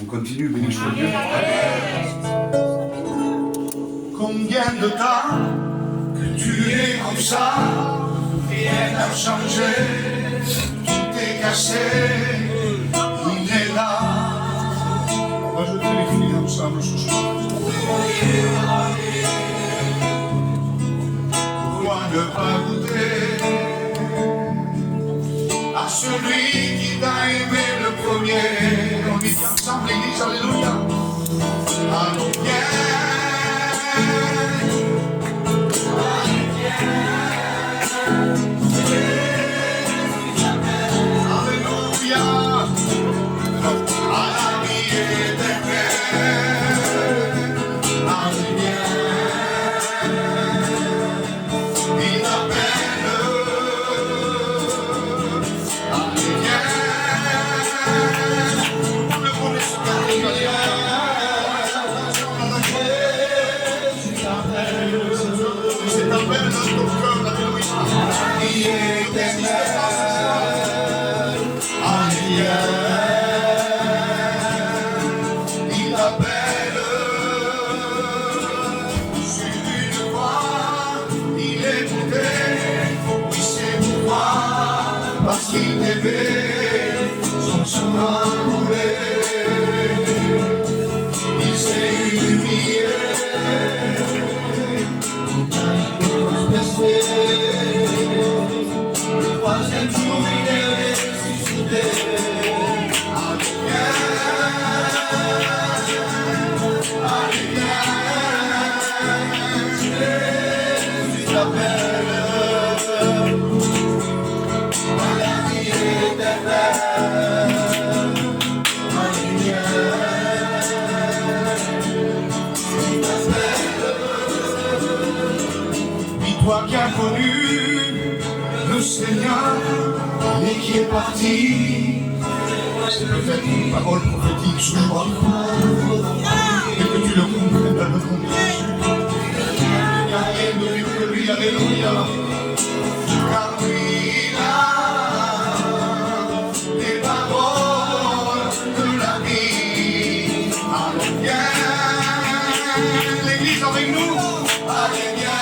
On continue, béni soit Dieu. Combien de temps que tu es comme ça, rien n'a changé, tout est cassé, il est là. On va jeter les filles ensemble ce soir. Pourquoi ne pas goûter à celui qui t'a aimé le premier? On dit ensemble l'église, alléluia. Allons bien. Toi qui as connu le Seigneur et qui est parti, c'est peut-être une parole prophétique ce soir, et que tu le comprennes dans le nom de Jésus. Il n'y a rien de mieux que lui, alléluia, car lui il a les paroles de la vie. Allez bien, l'église avec nous, allez bien.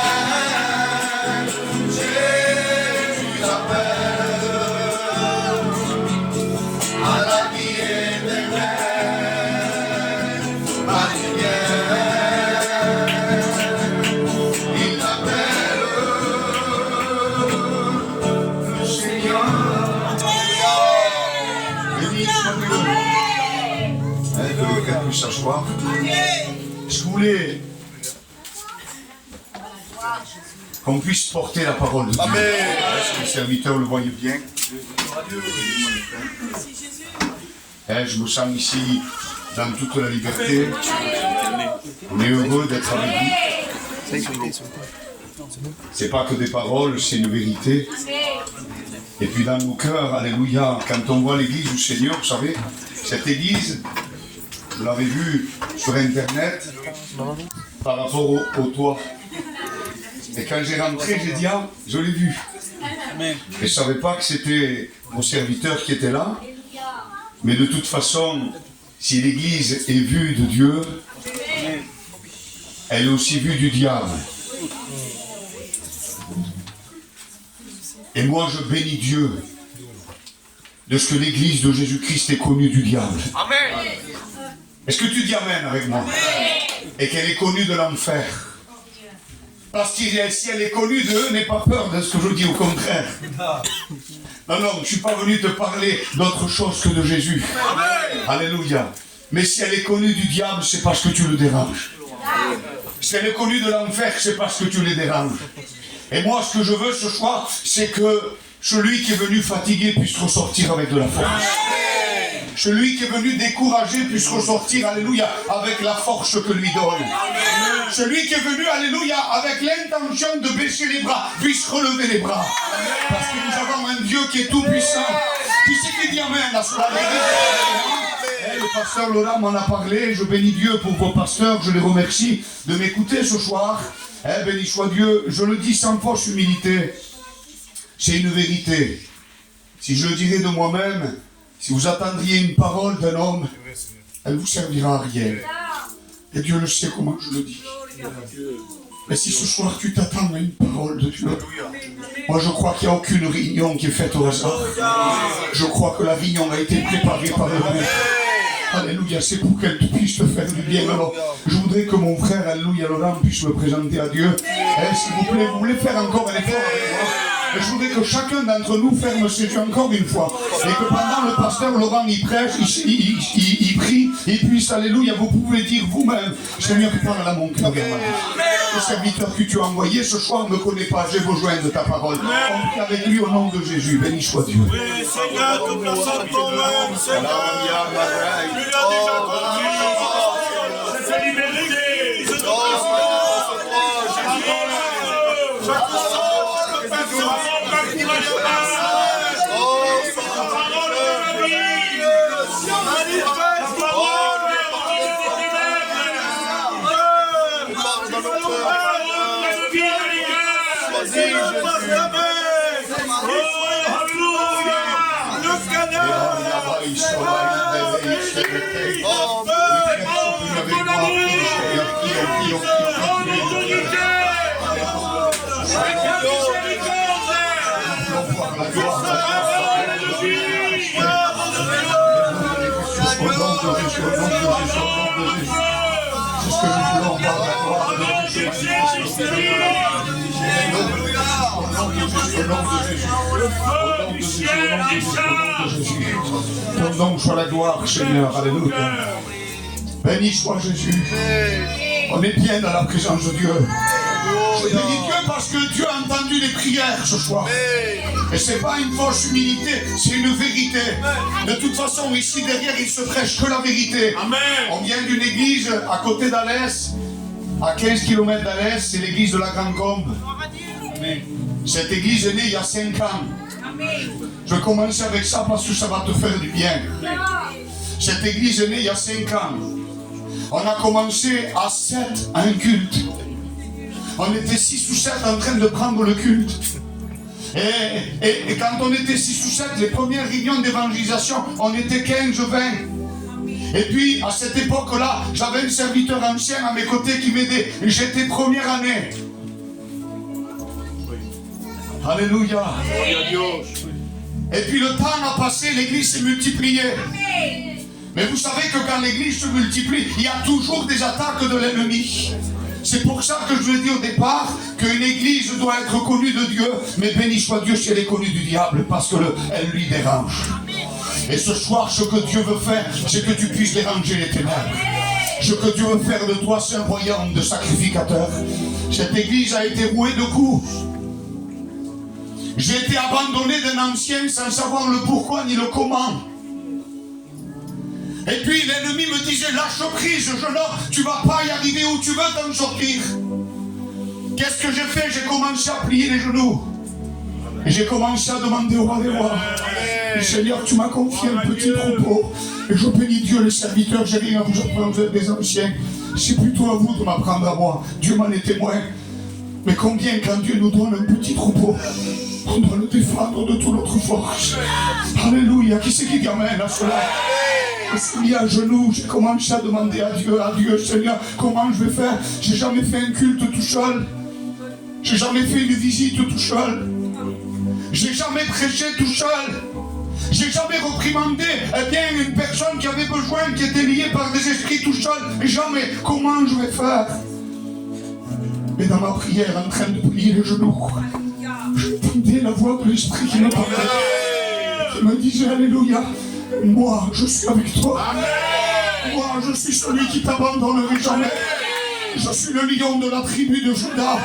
S'asseoir. Je voulais qu'on puisse porter la parole de Dieu. Amen. Les serviteurs le voyaient bien. Je me sens ici dans toute la liberté. On est heureux d'être avec vous. C'est pas que des paroles, c'est une vérité. Et puis dans nos cœurs, alléluia, quand on voit l'église du Seigneur, vous savez, cette église, vous l'avez vu sur internet par rapport au toit. Et quand j'ai rentré, j'ai dit, ah, je l'ai vu. Et je ne savais pas que c'était vos serviteurs qui étaient là. Mais de toute façon, si l'église est vue de Dieu, elle est aussi vue du diable. Et moi, je bénis Dieu de ce que l'église de Jésus-Christ est connue du diable. Amen. Est-ce que tu dis amen avec moi? Et qu'elle est connue de l'enfer. Parce que si elle est connue d'eux, n'aie pas peur de ce que je dis, au contraire. Non, je ne suis pas venu te parler d'autre chose que de Jésus. Alléluia. Mais si elle est connue du diable, c'est parce que tu le déranges. Si elle est connue de l'enfer, c'est parce que tu les déranges. Et moi, ce que je veux ce soir, c'est que celui qui est venu fatigué puisse ressortir avec de la force. Celui qui est venu décourager puisse ressortir, alléluia, avec la force que lui donne. Amen. Celui qui est venu, alléluia, avec l'intention de baisser les bras, puisse relever les bras. Amen. Parce que nous avons un Dieu qui est tout puissant. Qui c'est qui dit amen à cela? Le pasteur Laurent m'en a parlé, je bénis Dieu pour vos pasteurs, je les remercie de m'écouter ce soir. Béni soit Dieu, je le dis sans fausse humilité, c'est une vérité. Si je le dirais de moi-même, si vous attendriez une parole d'un homme, elle ne vous servira à rien. Et Dieu le sait comment je le dis. Mais si ce soir tu t'attends à une parole de Dieu, moi je crois qu'il n'y a aucune réunion qui est faite au hasard. Je crois que la réunion a été préparée par le Père. Alléluia, c'est pour qu'elle puisse te faire du bien. Alors, je voudrais que mon frère, alléluia, Laurent, puisse me présenter à Dieu. S'il vous plaît, vous voulez faire encore un effort avec moi? Et je voudrais que chacun d'entre nous ferme ses yeux encore une fois. Et que pendant le pasteur Laurent, il prêche, il prie, et puis, alléluia, vous pouvez dire vous-même, Seigneur, parle à mon cœur. Le serviteur que tu as envoyé ce soir ne me connaît pas, j'ai besoin de ta parole. On prie avec lui au nom de Jésus, béni soit Dieu. Oui, Seigneur, que personne toi-même, Seigneur. Tu l'as déjà conduit, je fais libérer. Je te sens que personne n'encourage pas. La parole de la vie. Manifeste ta parole dans les ténèbres. La parole de vie de l'Église. Le canard. Ton nom soit la gloire, Seigneur. Alléluia. Béni soit Jésus. On est bien dans la présence de Dieu. Je bénis Dieu parce que Dieu a entendu les prières ce soir. Et ce n'est pas une fausse humilité, c'est une vérité. De toute façon, ici derrière, il se prêche que la vérité. Amen. On vient d'une église à côté d'Alès, à 15 km d'Alès, c'est l'église de la Grande Combe. Cette église est née il y a 5 ans. Je vais commencer avec ça parce que ça va te faire du bien. Cette église est née il y a 5 ans. On a commencé à 7 à un culte. On était 6 ou 7 en train de prendre le culte. Et quand on était 6 ou 7, les premières réunions d'évangélisation, on était 15 ou 20. Et puis, à cette époque-là, j'avais un serviteur ancien à mes côtés qui m'aidait. J'étais première année. Alléluia. Et puis le temps a passé, l'église s'est multipliée. Mais vous savez que quand l'église se multiplie, il y a toujours des attaques de l'ennemi. C'est pour ça que je vous ai dit au départ qu'une église doit être connue de Dieu. Mais béni soit Dieu si elle est connue du diable, parce qu'elle lui dérange. Et ce soir, ce que Dieu veut faire, c'est que tu puisses déranger les ténèbres. Ce que Dieu veut faire de toi, c'est un royaume de sacrificateurs. Cette église a été rouée de coups. J'ai été abandonné d'un ancien sans savoir le pourquoi ni le comment. Et puis l'ennemi me disait, lâche prise, jeune homme, tu vas pas y arriver où tu veux t'en sortir. Qu'est-ce que j'ai fait? J'ai commencé à plier les genoux. Et j'ai commencé à demander au roi. Seigneur, tu m'as confié un petit troupeau. Et je bénis Dieu, les serviteurs, j'ai rien à vous apprendre, vous êtes des anciens. C'est plutôt à vous de m'apprendre à moi. Dieu m'en est témoin. Mais combien quand Dieu nous donne un petit troupeau, on doit le défendre de toute notre force. Alléluia. Qui c'est qui dit amen à cela? Je suis mis à genoux, j'ai commencé à demander à Dieu, Seigneur, comment je vais faire? J'ai jamais fait un culte tout seul. J'ai jamais fait une visite tout seul. J'ai jamais prêché tout seul. J'ai jamais reprimandé une personne qui avait besoin, qui était liée par des esprits tout seul. Jamais. Comment je vais faire? Mais dans ma prière, en train de plier les genoux, j'entendais la voix de l'esprit qui me parlait. Qui me disait, alléluia, moi je suis avec toi. Moi je suis celui qui t'abandonnerai jamais. Je suis le lion de la tribu de Juda.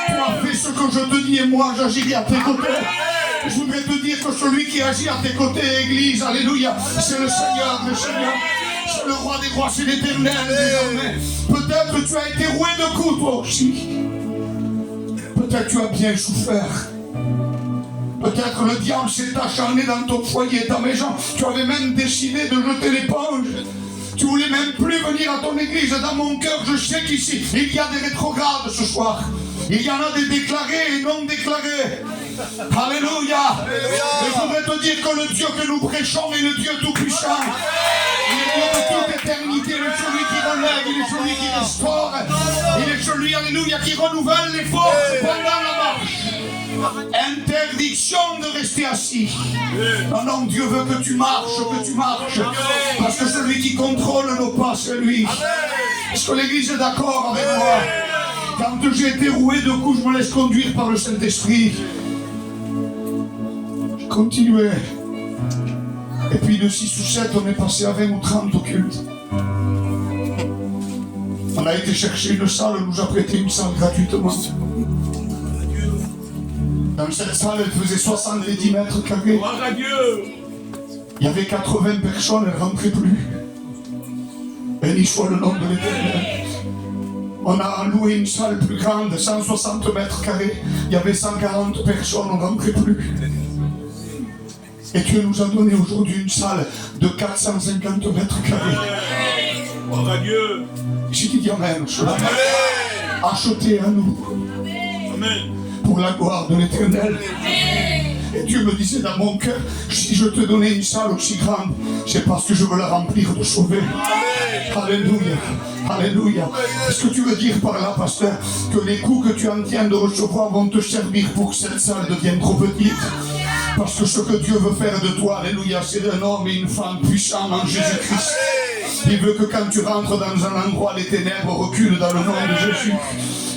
Toi fais ce que je te dis et moi j'agirai à tes côtés. Je voudrais te dire que celui qui agit à tes côtés, Église, alléluia, c'est le Seigneur, c'est le roi des rois, c'est l'Éternel désormais. Peut-être tu as été roué de coups toi aussi. Peut-être tu as bien souffert. Peut-être le diable s'est acharné dans ton foyer, ta maison. Tu avais même décidé de jeter l'éponge. Tu voulais même plus venir à ton église. Dans mon cœur, je sais qu'ici, il y a des rétrogrades ce soir. Il y en a des déclarés et non déclarés. Alléluia. Et je voudrais te dire que le Dieu que nous prêchons est le Dieu tout-puissant. Il est le Dieu de toute éternité. alléluia, qui renouvelle les forces pendant la marche. Interdiction de rester assis. Non, non, Dieu veut que tu marches, parce que celui qui contrôle nos pas, c'est lui. Est-ce que l'Église est d'accord avec moi? Quand j'ai été roué de coups, je me laisse conduire par le Saint-Esprit. Je continuais. Et puis de 6 ou 7, on est passé à 20 ou 30 au culte. On a été chercher une salle, on nous a prêté une salle gratuitement. Dans cette salle, elle faisait 70 mètres carrés. Il y avait 80 personnes, elles ne rentraient plus. Béni soit le nom de l'Éternel. On a loué une salle plus grande, 160 mètres carrés. Il y avait 140 personnes, on ne rentrait plus. Et Dieu nous a donné aujourd'hui une salle de 450 mètres carrés. J'ai dit amen. Achetez à nous. Pour la gloire de l'Éternel. Et Dieu me disait dans mon cœur, si je te donnais une salle aussi grande, c'est parce que je veux la remplir de sauver. Alléluia. Alléluia. Est-ce que tu veux dire par là, pasteur, que les coups que tu es en train de recevoir vont te servir pour que cette salle devienne trop petite? Parce que ce que Dieu veut faire de toi, alléluia, c'est un homme et une femme puissants en Jésus-Christ. Il veut que quand tu rentres dans un endroit, les ténèbres reculent dans le nom de Jésus.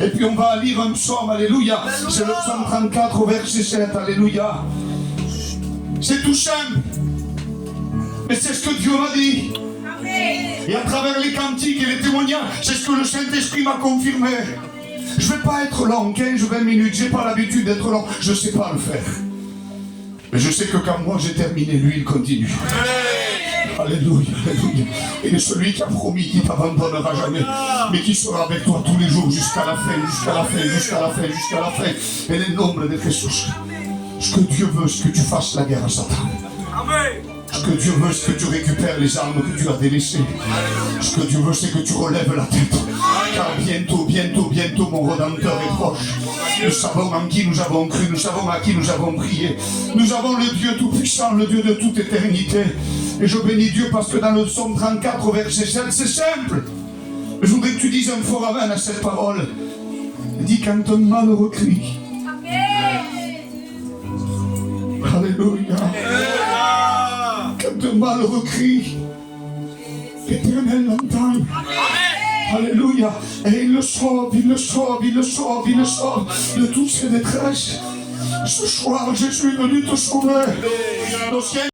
Et puis on va lire un psaume, alléluia. C'est le psaume 34 au verset 7, alléluia. C'est tout simple. Mais c'est ce que Dieu m'a dit. Et à travers les cantiques et les témoignages, c'est ce que le Saint-Esprit m'a confirmé. Je ne vais pas être long, 15-20 minutes, je n'ai pas l'habitude d'être long, je ne sais pas le faire. Mais je sais que quand moi j'ai terminé, lui il continue. Alléluia, alléluia. Et celui qui a promis qu'il ne t'abandonnera jamais, mais qui sera avec toi tous les jours jusqu'à la fin, jusqu'à la fin, jusqu'à la fin, jusqu'à la fin. Et les nombres de Christus. Ce que Dieu veut, c'est que tu fasses la guerre à Satan. Ce que Dieu veut, c'est que tu récupères les armes que tu as délaissées. Ce que Dieu veut, c'est que tu relèves la tête. Car bientôt, bientôt, bientôt, mon Rédempteur est proche. Nous savons en qui nous avons cru, nous savons à qui nous avons prié. Nous avons le Dieu Tout-Puissant, le Dieu de toute éternité. Et je bénis Dieu parce que dans le psaume 34, verset 7, c'est simple. Je voudrais que tu dises un fort amen à cette parole. Dis quand un malheureux crie. Alléluia. Quand un malheureux crie, l'Éternel l'entend. Alléluia. Et il le sauve, il le sauve, il le sauve, il le sauve de toutes ses détresses. Ce soir, Jésus est venu te sauver.